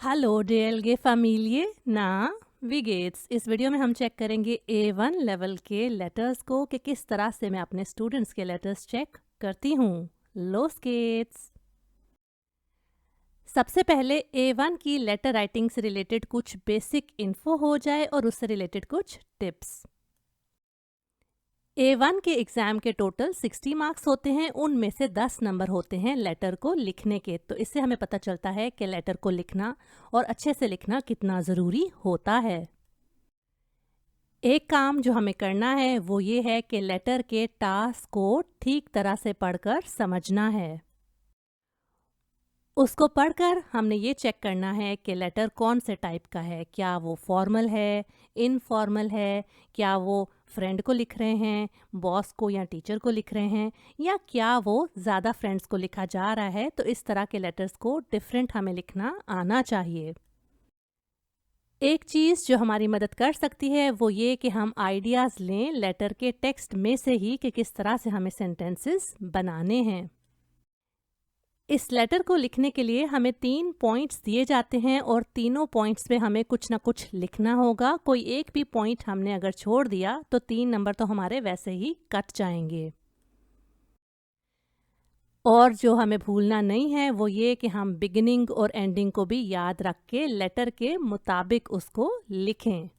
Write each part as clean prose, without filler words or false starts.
Hello DLG family ना widgets. इस video में हम चेक करेंगे A1 लेवल के लेटर्स को कि किस तरह से मैं अपने स्टूडेंट्स के लेटर्स चेक करती हूँ। लोस किड्स, सबसे पहले A1 की लेटर राइटिंग से रिलेटेड कुछ बेसिक इन्फो हो जाए और उससे रिलेटेड कुछ टिप्स। A1 के एग्ज़ाम के टोटल 60 मार्क्स होते हैं, उनमें से 10 नंबर होते हैं लेटर को लिखने के। तो इससे हमें पता चलता है कि लेटर को लिखना और अच्छे से लिखना कितना ज़रूरी होता है। एक काम जो हमें करना है वो ये है कि लेटर के टास्क को ठीक तरह से पढ़कर समझना है। उसको पढ़कर हमने ये चेक करना है कि लेटर कौन से टाइप का है, क्या वो फॉर्मल है, इनफॉर्मल है, क्या वो फ्रेंड को लिख रहे हैं, बॉस को या टीचर को लिख रहे हैं, या क्या वो ज़्यादा फ्रेंड्स को लिखा जा रहा है। तो इस तरह के लेटर्स को डिफरेंट हमें लिखना आना चाहिए। एक चीज़ जो हमारी मदद कर सकती है वो ये कि हम आइडियाज़ लें लेटर के टेक्स्ट में से ही कि किस तरह से हमें सेंटेंसेस बनाने हैं। इस लेटर को लिखने के लिए हमें 3 पॉइंट्स दिए जाते हैं और तीनों पॉइंट्स पे हमें कुछ ना कुछ लिखना होगा। कोई एक भी पॉइंट हमने अगर छोड़ दिया तो 3 नंबर तो हमारे वैसे ही कट जाएंगे। और जो हमें भूलना नहीं है वो ये कि हम बिगिनिंग और एंडिंग को भी याद रख के लेटर के मुताबिक उसको लिखें।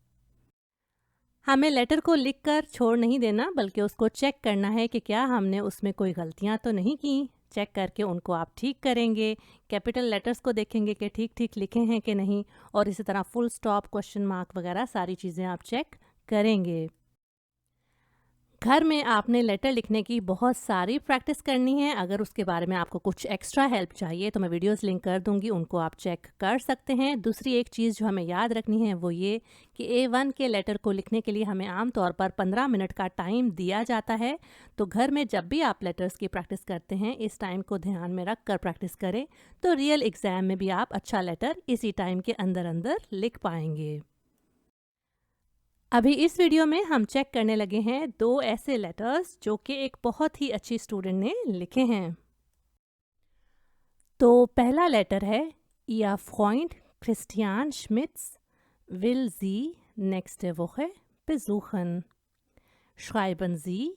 हमें लेटर को लिखकर छोड़ नहीं देना, बल्कि उसको चेक करना है कि क्या हमने उसमें कोई गलतियां तो नहीं की। चेक करके उनको आप ठीक करेंगे। कैपिटल लेटर्स को देखेंगे कि ठीक ठीक लिखे हैं कि नहीं, और इसी तरह फुल स्टॉप, क्वेश्चन मार्क वगैरह सारी चीज़ें आप चेक करेंगे। घर में आपने लेटर लिखने की बहुत सारी प्रैक्टिस करनी है। अगर उसके बारे में आपको कुछ एक्स्ट्रा हेल्प चाहिए तो मैं वीडियोस लिंक कर दूंगी, उनको आप चेक कर सकते हैं। दूसरी एक चीज़ जो हमें याद रखनी है वो ये कि A1 के लेटर को लिखने के लिए हमें आमतौर पर 15 मिनट का टाइम दिया जाता है। तो घर में जब भी आप लेटर्स की प्रैक्टिस करते हैं, इस टाइम को ध्यान में रख कर प्रैक्टिस करें, तो रियल एग्ज़ाम में भी आप अच्छा लेटर इसी टाइम के अंदर अंदर लिख पाएंगे। अभी इस वीडियो में हम चेक करने लगे हैं 2 ऐसे लेटर्स जो कि एक बहुत ही अच्छी स्टूडेंट ने लिखे हैं। तो पहला लेटर है, Ihr Freund Christian Schmitz will Sie nächste Woche besuchen. Schreiben Sie,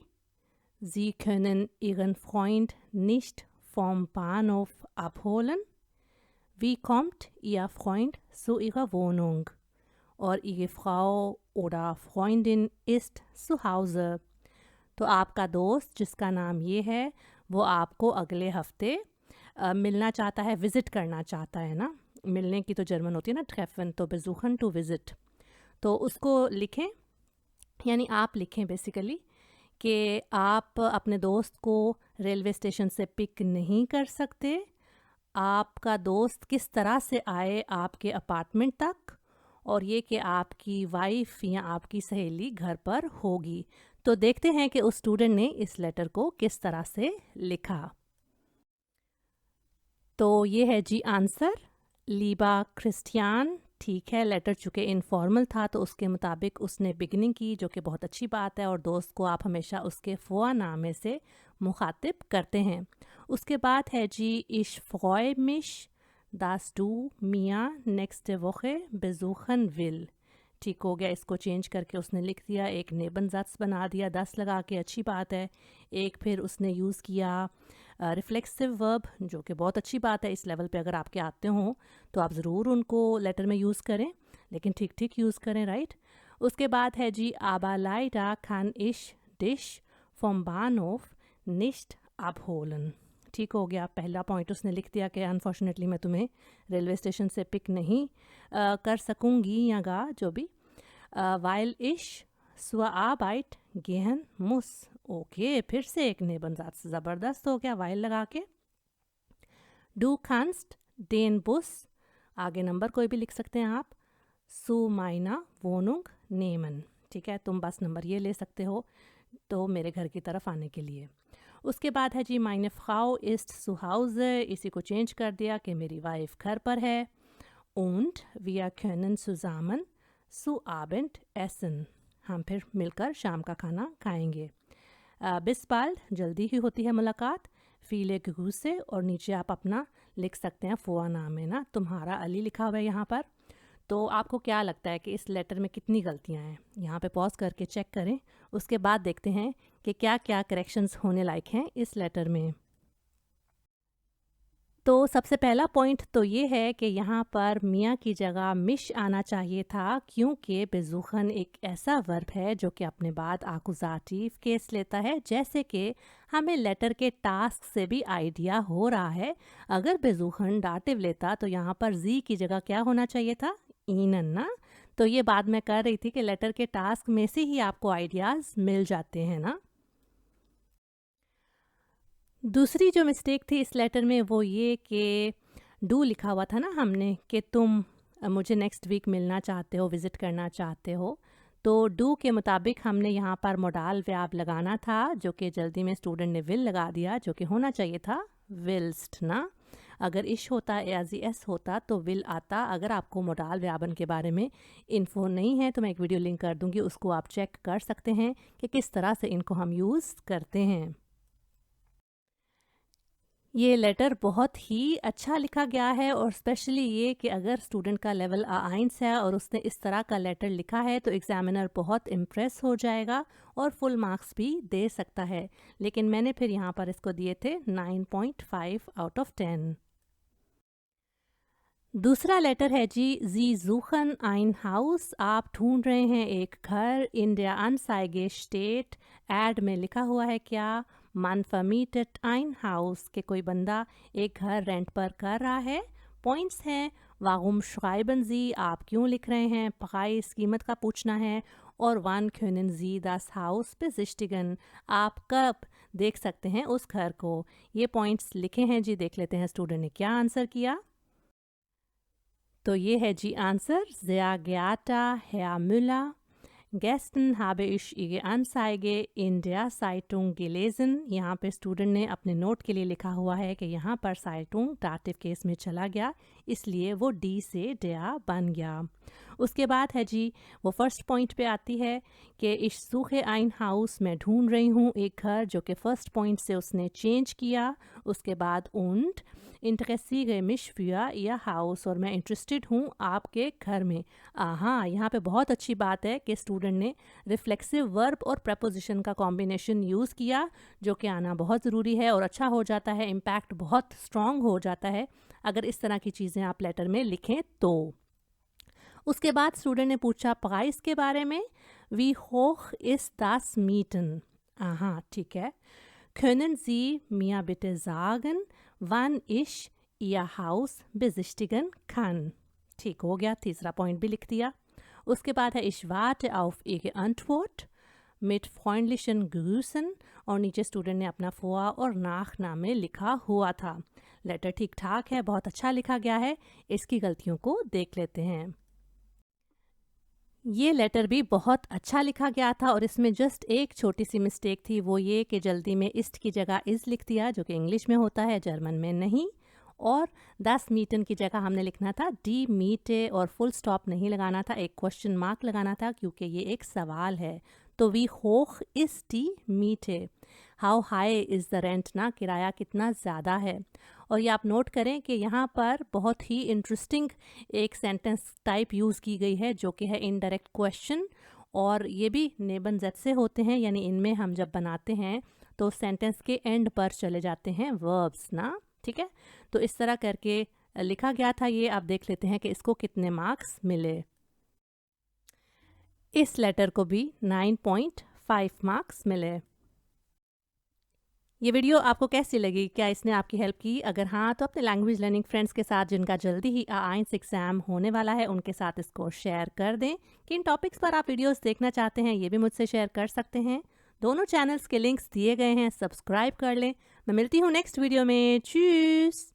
Sie können Ihren Freund nicht vom Bahnhof abholen. Wie kommt Ihr Freund zu Ihrer Wohnung? और Ihre Frau oder Freundin ist zu Hause. तो आपका दोस्त जिसका नाम ये है वो आपको अगले हफ्ते मिलना चाहता है, विज़िट करना चाहता है ना। मिलने की तो जर्मन होती है ना ट्रेफन, तो बेज़ुखन टू विज़िट। तो उसको लिखें, यानी आप लिखें बेसिकली कि आप अपने दोस्त को रेलवे स्टेशन से पिक नहीं कर सकते। आपका दोस्त किस तरह से आए आपके अपार्टमेंट तक, और ये कि आपकी वाइफ या आपकी सहेली घर पर होगी। तो देखते हैं कि उस स्टूडेंट ने इस लेटर को किस तरह से लिखा। तो ये है जी आंसर, लीबा क्रिस्टियान। ठीक है, लेटर चूँकि इनफॉर्मल था तो उसके मुताबिक उसने बिगनिंग की, जो कि बहुत अच्छी बात है। और दोस्त को आप हमेशा उसके फ़ुआ नामे से मुखातिब करते हैं। उसके बाद है जी, इश फ्रॉय मिश dass du mir nächste Woche besuchen will। ठीक हो गया, इसको चेंज करके उसने लिख दिया, एक नेबनज़ात्स बना दिया 10 लगा के, अच्छी बात है। एक फिर उसने यूज़ किया रिफ्लेक्सिव वर्ब, जो कि बहुत अच्छी बात है। इस लेवल पे अगर आपके आते हों तो आप ज़रूर उनको लेटर में यूज़ करें, लेकिन ठीक ठीक यूज़ करें, राइट। उसके बाद है जी, aber leider kann ich dich vom Bahnhof nicht abholen। ठीक हो गया, पहला पॉइंट उसने लिख दिया कि अनफॉर्चुनेटली मैं तुम्हें रेलवे स्टेशन से पिक नहीं कर सकूंगी या गा जो भी। वाइल इश zur Arbeit gehen muss। Okay, फिर से एक नेबनजात ज़बरदस्त हो गया वाइल लगा के। Du kannst den Bus, आगे नंबर कोई भी लिख सकते हैं आप, zu meiner Wohnung nehmen। ठीक है, तुम बस नंबर ये ले सकते हो तो मेरे घर की तरफ आने के लिए। उसके बाद है जी, meine Frau ist zu Hause, इसी को चेंज कर दिया कि मेरी वाइफ घर पर है। und wir können zusammen zu Abend essen, हम फिर मिलकर शाम का खाना खाएंगे। bis bald, जल्दी ही होती है मुलाकात। viele Grüße और नीचे आप अपना लिख सकते हैं Vorname ना, तुम्हारा अली लिखा हुआ है यहाँ पर। तो आपको क्या लगता है कि इस लेटर में कितनी गलतियाँ हैं? यहाँ पे पॉज करके चेक करें, उसके बाद देखते हैं कि क्या क्या करेक्शंस होने लायक हैं इस लेटर में। तो सबसे पहला पॉइंट तो ये है कि यहाँ पर मियाँ की जगह मिश आना चाहिए था, क्योंकि बेजुखन एक ऐसा वर्ब है जो कि अपने बाद आकुजाटिव केस लेता है। जैसे कि हमें लेटर के टास्क से भी आइडिया हो रहा है, अगर बेजुखन डाटिव लेता तो यहाँ पर जी की जगह क्या होना चाहिए था? ईनन ना। तो ये बात मैं कर रही थी कि लेटर के टास्क में से ही आपको आइडियाज़ मिल जाते हैं ना। दूसरी जो मिस्टेक थी इस लेटर में वो ये कि डू लिखा हुआ था ना हमने कि तुम मुझे नेक्स्ट वीक मिलना चाहते हो, विज़िट करना चाहते हो। तो डू के मुताबिक हमने यहाँ पर मोडाल व्याब लगाना था, जो कि जल्दी में स्टूडेंट ने विल लगा दिया, जो कि होना चाहिए था विल्स्ट ना। अगर इश होता या जी एस होता तो विल आता। अगर आपको मोडाल व्यापन के बारे में इन्फो नहीं है तो मैं एक वीडियो लिंक कर दूँगी, उसको आप चेक कर सकते हैं कि किस तरह से इनको हम यूज़ करते हैं। ये लेटर बहुत ही अच्छा लिखा गया है और स्पेशली ये कि अगर स्टूडेंट का लेवल A1 है और उसने इस तरह का लेटर लिखा है तो एग्जामिनर बहुत इम्प्रेस हो जाएगा और फुल मार्क्स भी दे सकता है। लेकिन मैंने फिर यहाँ पर इसको दिए थे 9.5 आउट ऑफ 10। दूसरा लेटर है जी ज़ूखन ein हाउस। आप ढूंढ रहे हैं एक घर। इन der Anzeige स्टेट, एड में लिखा हुआ है क्या? Man vermietet ein हाउस, के कोई बंदा एक घर रेंट पर कर रहा है। पॉइंट्स हैं warum schreiben Sie, आप क्यों लिख रहे हैं। Preis, कीमत का पूछना है। और wann können Sie das Haus besichtigen, आप कब देख सकते हैं उस घर को। ये पॉइंट्स लिखे हैं जी, देख लेते हैं स्टूडेंट ने क्या आंसर किया। तो ये है जी answer. Sehr geehrter Herr Müller, gestern habe ich Ihre Anzeige in der Zeitung gelesen। यहाँ पे स्टूडेंट ने अपने नोट के लिए लिखा हुआ है कि यहाँ पर साइटुंग डाटिव केस में चला गया, इसलिए वो डी से der बन गया। उसके बाद है जी, वो फर्स्ट पॉइंट पे आती है कि ich suche ein हाउस, मैं ढूंढ रही हूँ एक घर, जो कि फर्स्ट पॉइंट से उसने चेंज किया। उसके बाद und interessiere mich für ihr house, और मैं इंटरेस्टेड हूँ आपके घर में। हाँ, यहाँ पे बहुत अच्छी बात है कि स्टूडेंट ने रिफ्लेक्सिव वर्ब और प्रपोजिशन का कॉम्बिनेशन यूज़ किया, जो कि आना बहुत ज़रूरी है और अच्छा हो जाता है, इम्पैक्ट बहुत स्ट्रॉन्ग हो जाता है अगर इस तरह की चीज़ें आप लेटर में लिखें तो। उसके बाद स्टूडेंट ने पूछा प्राइस के बारे में। Wie hoch ist das Mieten? हाँ ठीक है। Können Sie mir bitte sagen, wann ich Ihr Haus besichtigen kann? ठीक हो गया, तीसरा पॉइंट भी लिख दिया। उसके बाद है Ich warte auf Ihre Antwort mit freundlichen Grüßen, और नीचे स्टूडेंट ने अपना फुआ और नाखनामे लिखा हुआ था। लेटर ठीक ठाक है, बहुत अच्छा लिखा गया है। इसकी गलतियों को देख लेते हैं। ये लेटर भी बहुत अच्छा लिखा गया था और इसमें जस्ट एक छोटी सी मिस्टेक थी, वो ये कि जल्दी में इस्ट की जगह इज़ लिख दिया, जो कि इंग्लिश में होता है, जर्मन में नहीं। और 10 मीटन की जगह हमने लिखना था डी मीटे, और फुल स्टॉप नहीं लगाना था, एक क्वेश्चन मार्क लगाना था, क्योंकि ये एक सवाल है। तो वी होख इज़ डी मीटे, how high is the rent ना, किराया कितना ज़्यादा है। और ये आप नोट करें कि यहाँ पर बहुत ही इंटरेस्टिंग एक सेंटेंस टाइप यूज़ की गई है, जो कि है इनडायरेक्ट क्वेश्चन, और ये भी नेबन जेड से होते हैं, यानी इनमें हम जब बनाते हैं तो सेंटेंस के एंड पर चले जाते हैं वर्ब्स ना। ठीक है, तो इस तरह करके लिखा गया था ये। आप देख लेते हैं कि इसको कितने मार्क्स मिले। इस लेटर को भी 9.5 मार्क्स मिले। ये वीडियो आपको कैसी लगी? क्या इसने आपकी हेल्प की? अगर हाँ तो अपने लैंग्वेज लर्निंग फ्रेंड्स के साथ, जिनका जल्दी ही A1 एग्ज़ाम होने वाला है, उनके साथ इसको शेयर कर दें। किन टॉपिक्स पर आप वीडियोस देखना चाहते हैं ये भी मुझसे शेयर कर सकते हैं। दोनों चैनल्स के लिंक्स दिए गए हैं, सब्सक्राइब कर लें। मैं मिलती हूँ नेक्स्ट वीडियो में। चूस।